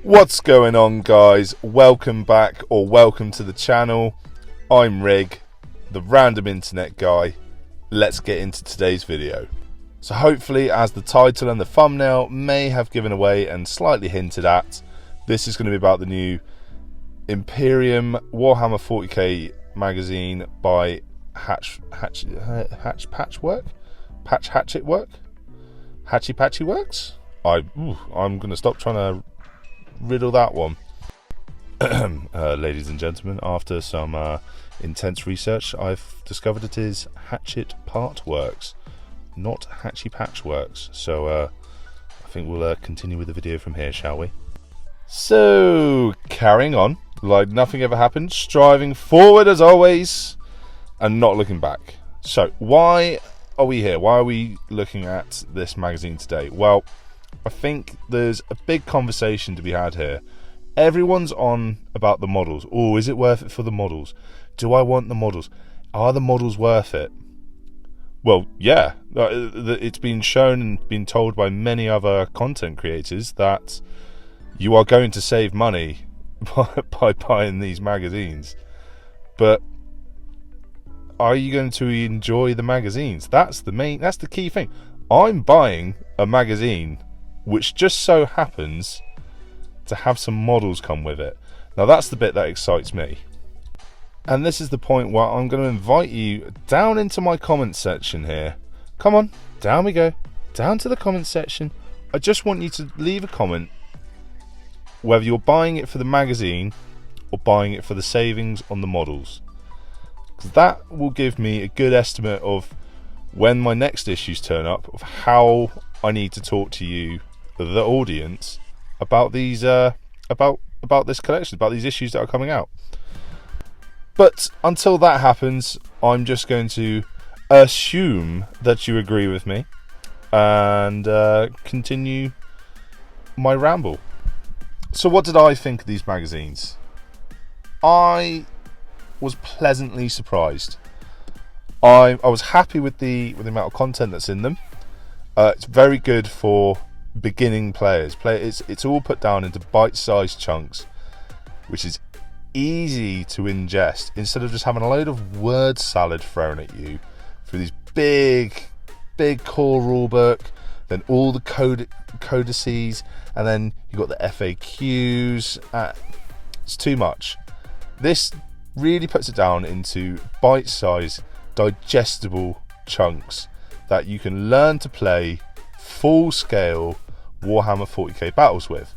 What's going on, guys? Welcome back, or welcome to the channel. I'm Rig, the random internet guy. Let's get into today's video. So hopefully, as the title and the thumbnail may have given away and slightly hinted at, this is going to be about the new Imperium Warhammer 40k magazine by Hatchet Works. I'm going to stop trying to riddle that one. Ladies and gentlemen, after some intense research, I've discovered it is Hatchet Part Works, not Hatchy Patch Works. So I think we'll continue with the video from here, shall we? So, carrying on like nothing ever happened, striving forward as always and not looking back. So why are we here? Why are we looking at this magazine today? Well, I think there's a big conversation to be had here. Everyone's on about the models. Oh, is it worth it for the models? Do I want the models? Are the models worth it? Well, yeah. It's been shown and been told by many other content creators that you are going to save money by buying these magazines. But are you going to enjoy the magazines? That's the key thing. I'm buying a magazine which just so happens to have some models come with it. Now that's the bit that excites me. And this is the point where I'm going to invite you down into my comment section here. Come on, down we go. Down to the comment section. I just want you to leave a comment whether you're buying it for the magazine or buying it for the savings on the models. Because that will give me a good estimate of when my next issues turn up, of how I need to talk to you, the audience, about these about this collection, about these issues that are coming out. But until that happens, I'm just going to assume that you agree with me and continue my ramble. So what did I think of these magazines? I was pleasantly surprised. I was happy with the amount of content that's in them. It's very good for beginning players. It's all put down into bite-sized chunks, which is easy to ingest instead of just having a load of word salad thrown at you through these big core rulebook, then all the codices, and then you've got the FAQs. It's too much. This really puts it down into bite-sized, digestible chunks that you can learn to play full-scale Warhammer 40k battles with.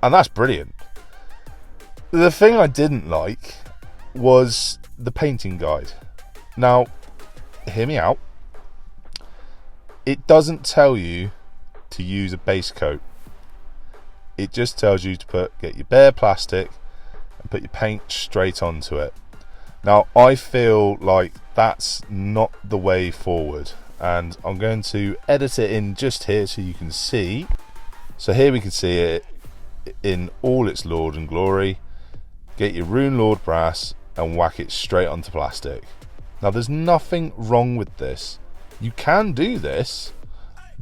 And that's brilliant. The thing I didn't like was the painting guide. Now, hear me out. It doesn't tell you to use a base coat. It just tells you to get your bare plastic and put your paint straight onto it. Now, I feel like that's not the way forward, and I'm going to edit it in just here so you can see. So here we can see it in all its lord and glory. Get your Rune Lord brass and whack it straight onto plastic. Now, there's nothing wrong with this. You can do this,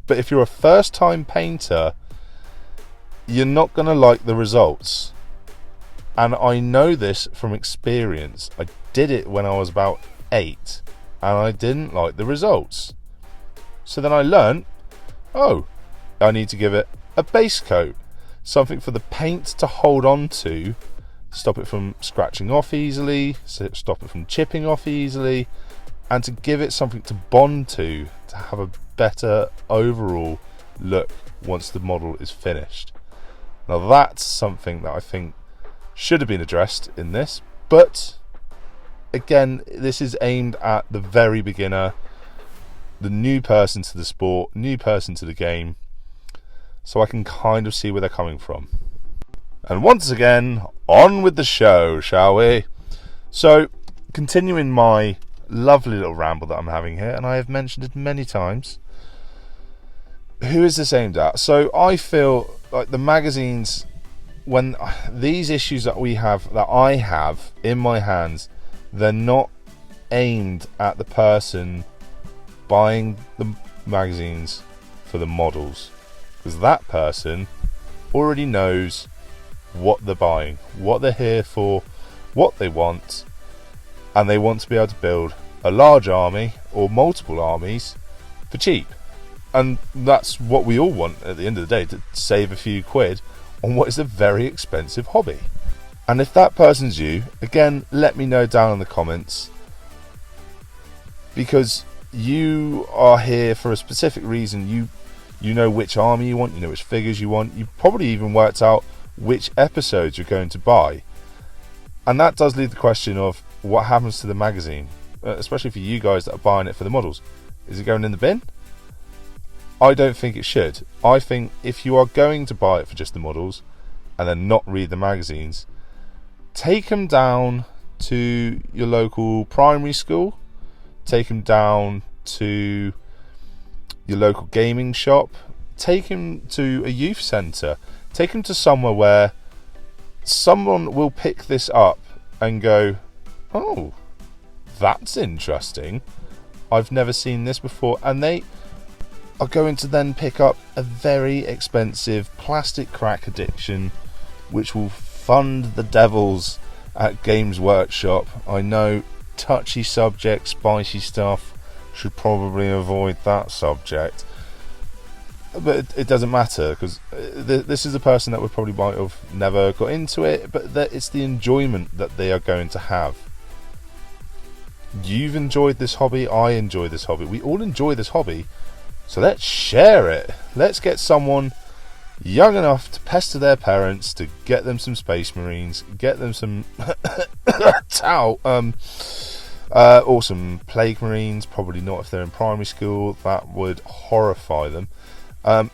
but if you're a first time painter, you're not going to like the results. And I know this from experience. I did it when I was about 8 and I didn't like the results. So then I learned, I need to give it a base coat, something for the paint to hold on to, stop it from scratching off easily, stop it from chipping off easily, and to give it something to bond to have a better overall look once the model is finished. Now that's something that I think should have been addressed in this, but again, this is aimed at the very beginner, the new person to the sport, new person to the game, so I can kind of see where they're coming from. And once again, on with the show, shall we? So, continuing my lovely little ramble that I'm having here, and I have mentioned it many times. Who is this aimed at? So I feel like the magazines, when these issues that I have in my hands, they're not aimed at the person buying the magazines for the models, because that person already knows what they're buying, what they're here for, what they want, and they want to be able to build a large army or multiple armies for cheap. And that's what we all want at the end of the day, to save a few quid on what is a very expensive hobby. And if that person's you, again, let me know down in the comments, because you are here for a specific reason. You know which army you want, you know which figures you want, you've probably even worked out which episodes you're going to buy. And that does lead the question of what happens to the magazine, especially for you guys that are buying it for the models. Is it going in the bin? I don't think it should. I think if you are going to buy it for just the models and then not read the magazines, take them down to your local primary school, take them down to your local gaming shop, take him to a youth centre, take him to somewhere where someone will pick this up and go, oh, that's interesting, I've never seen this before, and they are going to then pick up a very expensive plastic crack addiction which will fund the devils at Games Workshop. I know, touchy subject, spicy stuff, should probably avoid that subject, but it doesn't matter, because this is a person that would probably might have never got into it, but it's the enjoyment that they are going to have. You've enjoyed this hobby, I enjoy this hobby, we all enjoy this hobby, so let's share it. Let's get someone young enough to pester their parents to get them some Space Marines, get them some or some Plague Marines. Probably not if they're in primary school, that would horrify them. And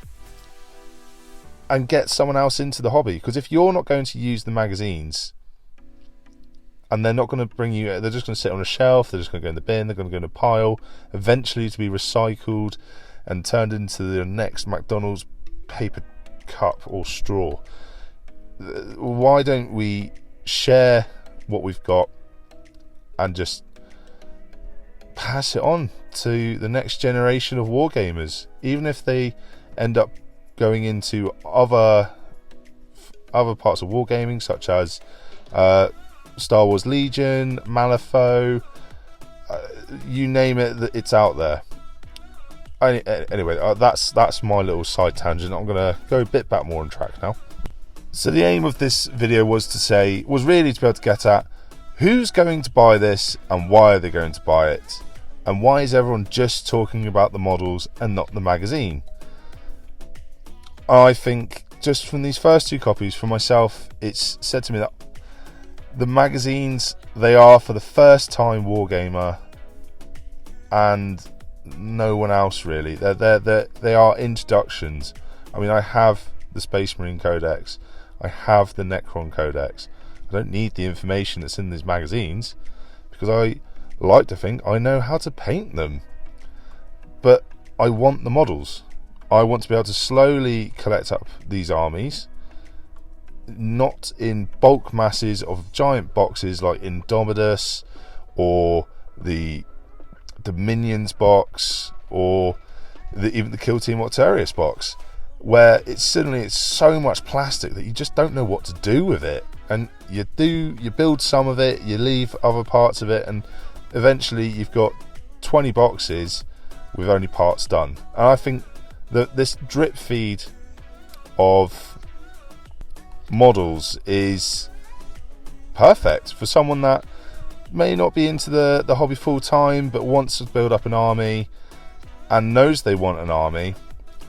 get someone else into the hobby, because if you're not going to use the magazines and they're not going to bring you, they're just going to sit on a shelf, they're just going to go in the bin, they're going to go in a pile, eventually to be recycled and turned into the next McDonald's paper cup or straw. Why don't we share what we've got and just pass it on to the next generation of wargamers, even if they end up going into other parts of wargaming, such as Star Wars Legion, Malifaux, you name it, it's out there. Anyway, that's my little side tangent. I'm going to go a bit back more on track now. So the aim of this video was really to be able to get at who's going to buy this and why are they going to buy it, and why is everyone just talking about the models and not the magazine. I think just from these first two copies, for myself, it's said to me that the magazines, they are for the first time wargamer and no one else really. They are introductions. I mean, I have the Space Marine Codex, I have the Necron Codex. I don't need the information that's in these magazines, because I like to think I know how to paint them. But I want the models. I want to be able to slowly collect up these armies, not in bulk masses of giant boxes like Indomitus or the Dominions box, or even the Kill Team Octarius box, where it's so much plastic that you just don't know what to do with it, and you build some of it, you leave other parts of it, and eventually you've got 20 boxes with only parts done. And I think that this drip feed of models is perfect for someone that may not be into the hobby full time, but wants to build up an army and knows they want an army,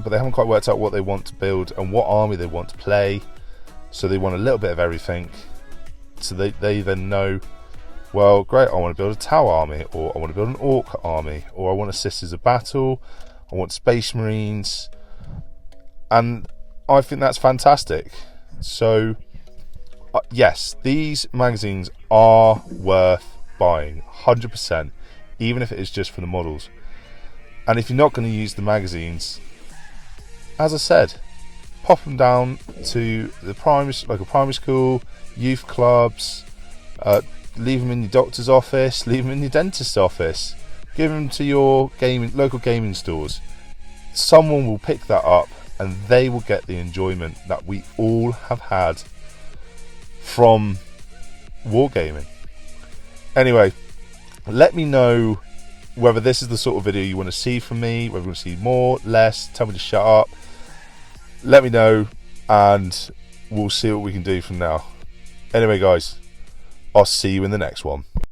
but they haven't quite worked out what they want to build and what army they want to play, so they want a little bit of everything. So they then know, well, great, I want to build a Tau army, or I want to build an Orc army, or I want a Sisters of Battle, I want Space Marines, and I think that's fantastic. So yes, these magazines are worth buying 100%, even if it is just for the models. And if you're not going to use the magazines, as I said, pop them down to the local primary school, youth clubs, leave them in your doctor's office, leave them in your dentist's office, give them to your local gaming stores. Someone will pick that up and they will get the enjoyment that we all have had from wargaming. Anyway, let me know whether this is the sort of video you want to see from me, whether you want to see more, less, tell me to shut up. Let me know and we'll see what we can do from now. Anyway guys, I'll see you in the next one.